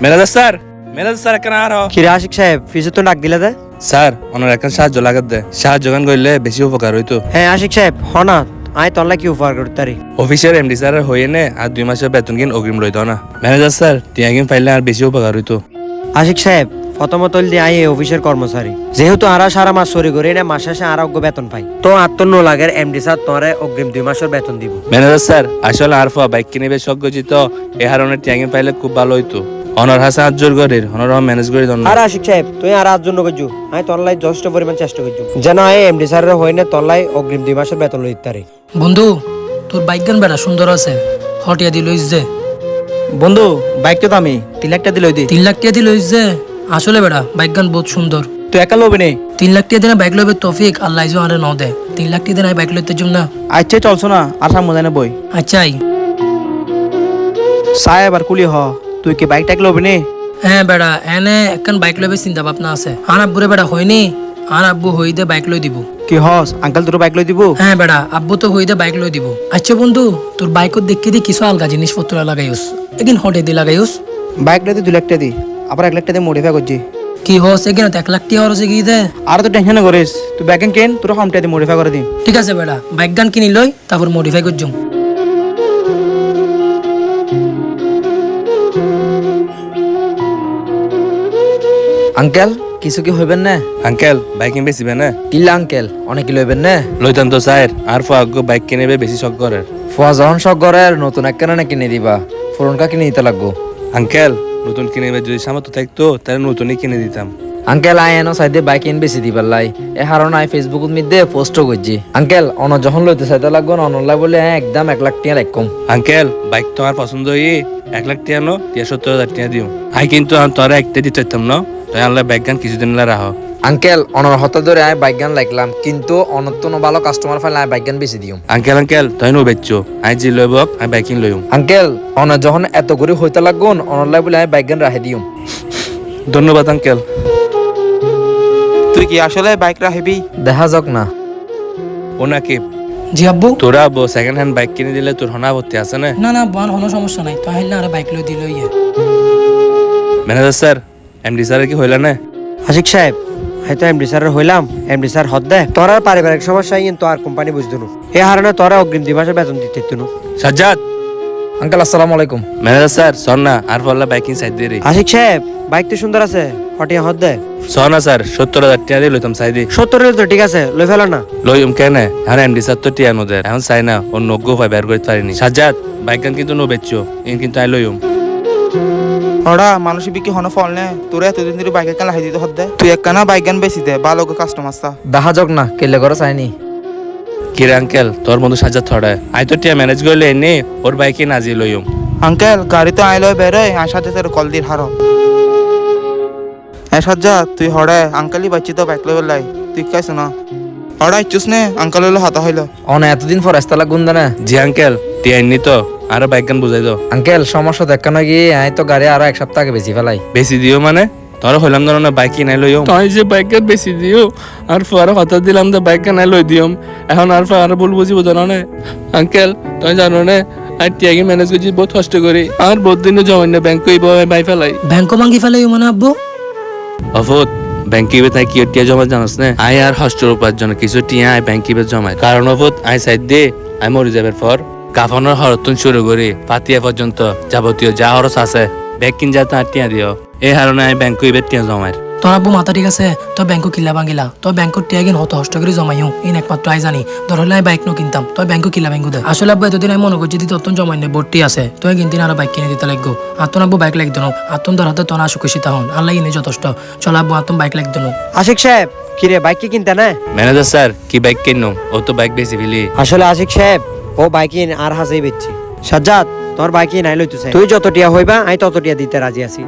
Manager sir, manager sir এখানে আরো কিরে আশিক সাহেব ফিসে তো ডাক দিলে দে। স্যার ওনার এখন সাহায্য লাগাত দে, সাহায্য গান করলে বেশি উপকার হইতো। হ্যাঁ আশিক সাহেব না আয় তোলা কি উপকার করতে পারি। অফিসের এমডি স্যার হয়ে নে আর 2 মাসের বেতন কিন অগ্রিম লইতো না। ম্যানেজার স্যার টিয়া কিন পাইলে আর বেশি উপকার হইতো। আশিক সাহেব প্রথমত দিয়ে আই এই অফিসের কর্মচারী, যেহেতু আরা সারা মাস চুরি করে না মাস শেষে আর অজ্ঞ বেতন পাই, তো আত্মন্য লাগের এমডি স্যার তোরে অগ্রিম 2 মাসের বেতন দিব। ম্যানেজার স্যার আসলে আরফা বাইক কিনে বেশ সজ্ঞজিত, এ হারণে টিয়া কিন পাইলে খুব ভালো হইতো। অনর হাসা হাত জোর করে অনর ম্যানেজ করে দন। আর আশিক সাহেব তুই আর আজ জন্য করছু, আমি তোলাই যথেষ্ট পরিমাণ চেষ্টা করছু যেন আই এমডি স্যারের হই না তোলাই অগ্রিম 2 মাসের বেতন লইতে পারি। বন্ধু তোর বাইক গান বেড়া সুন্দর আছে, হটিয়া দিল যে বন্ধু বাইক তো দামি 3 লাখ টাকা দিল 3 লাখ টাকা দিল যে। আসলে বেড়া বাইক গান বহুত সুন্দর। তুই একা লবি নে? 3 লাখ টাকা দিনে বাইক লইবে তৌফিক আল্লাহ যে আরে ন দে। 3 লাখ টাকা দিনে বাইক লইতে জুম না। আচ্ছা চলছো না আশা মজা না বই আচ্ছা সাহেব আর কুলি হ, তুই কি বাইক টাক লবি নে? হ্যাঁ বেড়া এনে একখান বাইক লইবে চিন্তা ভাবনা আছে। আর আব্বুরে বেড়া হয়নি, আর আব্বু হই দে বাইক লই দিব। কি হস আঙ্কেল তোর বাইক লই দিব? হ্যাঁ বেড়া আব্বু তো হই দে বাইক লই দিব। আচ্ছা বন্ধু তোর বাইকত দেখি দি কিছু আলগা জিনিসপত্র লাগাইউস, এগিন হটে দি লাগাইউস। বাইক লইতে 2 লাখ টাকা দি, আবার 1 লাখ টাকা দিয়ে মডিফাই করছি। কি হস এগিন 1 লাখ টাকা হরছে কি দে। আর তো টেনশন করিস, তুই বাইক কেন তোর কম টাকা দিয়ে মডিফাই করে দিম। ঠিক আছে বেড়া বাইক গান কিনি লই তারপর মডিফাই করজুম। আঙ্কেল কিছু কি হইবেন না? আঙ্কেল বাইক কিন বেশিবে না? কিল্লা আঙ্কেল অনেক কি লইবেন না? লইতাম তো স্যার, আর আগ্য বাইক কিনে বেশি শখ করে। ফুয়া যখন শখ করে নতুন এক কেনা কিনে দিবা, পুরনকা কিনে দিতে লাগবো। আঙ্কেল নতুন কিনে যদি সামর্থ্য থাকতো তাহলে নতুনই কিনে দিতাম। আঙ্কেল আই এনো সাইডে বাইক ইন বেশি দিবার লাই, এ হারণ আই ফেসবুক মধ্যে পোস্টও করছি। আঙ্কেল অন যখন লইতে চাইতে লাগবো অনলাই বলে একদম 1 লাখ টাকা রাখুম। আঙ্কেল বাইক তো আমার পছন্দ হয়ে 1 লাখ টাকা নো 70,000 টাকা দিও। আই কিন্তু তোরা একটা দিতে চাইতাম না, তাই আনলে বাইক গান কিছুদিন রাখো। আঙ্কেল অনর হতা ধরে আই বাইক গান লাগলাম, কিন্তু অনত্য ভালো কাস্টমার ফাইলে আই বাইক গান বেশি দিও। আঙ্কেল তাই নো বেচছো, আই জি লইব আই বাইকিং লইম। আঙ্কেল অন যখন এত করে হইতে লাগবো অনলাই বলে আই বাইক গান রাখে দিও। ধন্যবাদ আঙ্কেল। তুই কি আসলে বাইক রাখবি? দেখা যাক না। ও নাকি জি আব্বু। তোরা আব্বু সেকেন্ড হ্যান্ড বাইক কিনে দিলে তোর হনা ভর্তি আছে না? না না বোন কোনো সমস্যা নাই, তো হাইলে আর বাইক লই দিল ইয়ে। ম্যানেজার স্যার এমডি স্যার কি হইলা না? আশিক সাহেব আমি তো এমডি স্যারের হইলাম, এমডি স্যার হদ দে তোর আর পারিবারিক সমস্যা তো আর কোম্পানি বুঝতো না, এ হারণে তোরা অগ্রিম 2 মাসের বেতন দিতে দিত না। সাজ্জাদ। আঙ্কেল আসসালামু আলাইকুম। ম্যানেজার স্যার সর না আর বললা বাইকিং সাইড দিয়ে রে। আশিক সাহেব বাইক তো সুন্দর আছে, হটিয়া হদ দে। সর না স্যার 70,000 টাকা দিয়ে লইতাম সাইড দিয়ে। 70 তো ঠিক আছে লই ফেলো না। লইম কেন আর এমডি স্যার তো টিয়া নোদের এখন চাই না ও নগ্য হয় বের করতে পারিনি। সাজ্জাদ বাইক গান কিন্তু নো বেচছো, ইন কিন্তু আই লইম। ওরা মানুষ বিকি হন ফল নে, তোর এতদিন ধরে বাইক কেন লাগাই দিতে হদ্দে? তুই একখানা বাইক গান বেশি দে, ভালো কাস্টমার সা। দেখা যাক না কেলে করে চাইনি। কি রে আঙ্কেল তোর বন্ধু সাজ্জাদ থড়া আই তো টিয়া ম্যানেজ করলে এনে ওর বাইকে নাজি লইম। আঙ্কেল গাড়ি তো আইলো বেরোয় আর সাথে তোর কল দির হারো। হ্যাঁ সাজ্জা তুই হড়ে আঙ্কেলই বাচ্চি তো বাইক লই লাই, তুই কাইছ না হড়া ইচ্ছুস নে আঙ্কেল হইলো হাতা হইল। অন এতদিন পর রাস্তা লাগুন না। জি আঙ্কেল টিয়া এমনি তো আরো বাইক গান বুঝাই দাও। আঙ্কেল সমস্যা দেখা না গিয়ে আই তো গাড়ি আরো 1 সপ্তাহ আগে বেশি ফেলাই। বেশি দিও মানে তোর হইলাম না বাইক নাই লইম। তুই যে বাইক গান বেশি দিও আর ফার কথা দিলাম তো বাইক গান লই দিম, এখন আর ফার ভুল বুঝিব জানো না আঙ্কেল? তুই জানো না আর টিয়াকে ম্যানেজ করছি বহুত কষ্ট করি আর বহুত দিন জমা না ব্যাংক বাই ফেলাই। ব্যাংকো ভাঙ্গি ফেলাই মানে আব্বু? অফত ব্যাংকিবে তাই কি টিয়া জমা জানাস না? আই আর হস্টেল উপার্জন কিছু টিয়া আই ব্যাংকিবে জমাই, কারণ অফত আই সাইড দে আই মরি যাবার পর কাফনের হরতুন শুরু করি পাতিয়া পর্যন্ত যাবতীয় যা খরচ আছে ব্যাগ কিন যা তার টিয়া দিও, এই কারণে আমি ব্যাংক কইবে টিয়া জমাই। তোর আব্বু মাথা ঠিক আছে, তো ব্যাংকো কিল্লা ভাঙ্গিলা, তো ব্যাংকর টিয়া গিন হত হষ্ট করে জমাইও ইন একমাত্র আই জানি। ধর হলে বাইক নো কিনতাম তো ব্যাংকো কিল্লা ব্যাংকো দে। আসলে আব্বু এতদিন আমি মনে করছি দিতে অত্যন্ত জমাই নেই ভর্তি আছে, তো কিনতিন আর বাইক কিনে দিতে লাগবো। আতন আব্বু বাইক লাগতো না, আতন ধর হাতে তোর আসু খুশি তখন আল্লাহ ইনে যথেষ্ট। চল আব্বু আতন বাইক লাগতো না। আশিক সাহেব কিরে বাইক কি কিনতে না? ম্যানেজার স্যার কি বাইক কিনো? ও তো বাইক বেশি ফেলি। আসলে আশিক সাহেব ও বাইক আর হাজাই বেচছি। সাজ্জাদ তোর বাইক নাই লইতেছে, তুই যত টিয়া হইবা আমি তত টিয়া দিতে রাজি আছি।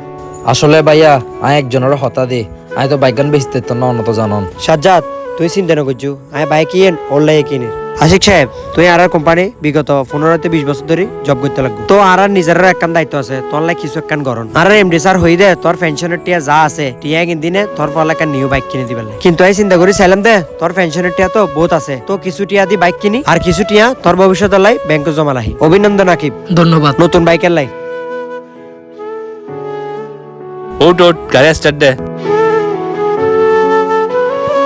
আসলে ভাইয়া আই একজনের হতা দে, আই তো বাইক গান বেচতে তো না অন্য জানন। সাজ্জাদ তুই চিন্তা না করছু, আমি বাইক অনলাইনে কিনে। আশিক সাহেব তুই আর কোম্পানি বিগত 15-20 বছর ধরে জব করতে লাগবে, তো আর নিজের একখান দায়িত্ব আছে, তোর লাই কিছু একখান গরণ আর এমডি স্যার হই দে তোর পেনশনের টিয়া যা আছে টিয়া কিনদিনে তোর ফলে একটা নিউ বাইক কিনে দিবেন। কিন্তু আমি চিন্তা করি চাইলাম দে তোর পেনশনের টিয়া তো বহুত আছে, তো কিছু টিয়া দি বাইক কিনি আর কিছু টিয়া তোর ভবিষ্যতের লাই ব্যাংকে জমা লাহি। অভিনন্দন আকিব, ধন্যবাদ। নতুন বাইকের লাই। ওট ওট গাড়ি স্টার্ট দে।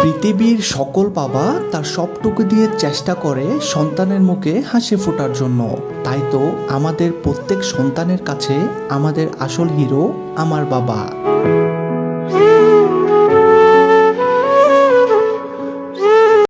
পৃথিবীর সকল বাবা তার সবটুকু দিয়ে চেষ্টা করে সন্তানের মুখে হাসি ফোটার জন্য। তাই তো আমাদের প্রত্যেক সন্তানের কাছে আমাদের আসল হিরো আমার বাবা।